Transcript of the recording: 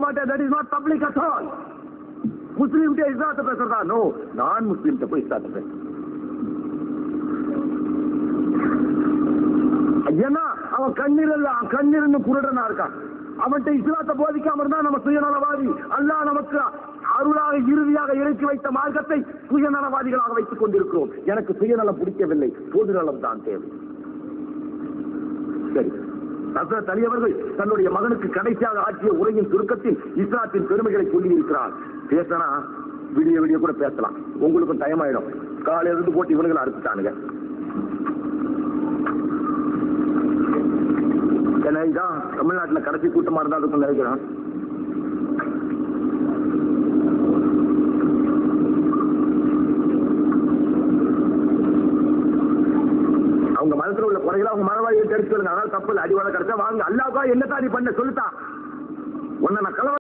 மாட்டேன். That is not public at all. முஸ்லீம் இஸ்லாத்தை பேசுறதா? நோ, நான் முஸ்லீம் போய் இஸ்லாத்தை பேச. ஏன்னா அவன் கண்ணீர் குருடனா இருக்கான். அவன்கிட்ட இஸ்லாத்தை போதிக்காம இருந்தா நம்ம சுயநலவாதி. அல்லாஹ் நமக்கு அருளாக இறுதியாக இறக்கி வைத்த மார்க்கத்தை சுயநலவாதிகளாக வைத்துக் கொண்டிருக்கிறோம். எனக்கு சுயநலம் பிடிக்கவில்லை, பொதுநலம் தான் தேவை. சரி, ஹஸ்ரத் அலி அவர்கள் தன்னுடைய மகனுக்கு கடைசியாக ஆற்றிய உரையின் சுருக்கத்தில் இஸ்லாத்தின் பெருமைகளை சொல்லியிருக்கிறார். பேசினா விடிய விடிய கூட பேசலாம், உங்களுக்கும் டைம் ஆயிடும். காலையில இருந்து போட்டு இவனுங்களை அறுத்துட்டானுங்க. இதான் தமிழ்நாட்டில் கடைசி கூட்டமா இருந்தா இருக்கும் நினைக்கிறேன். அவங்க மனசுல உள்ள குறைகளை அவங்க மனவாதியை தெரிவித்து, அதனால தப்பு இல்லை. அடிவாத கிடைச்சா வாங்க, அல்லாஹ் என்ன தாடி பண்ண சொல்லிட்டான். உன்னை நான்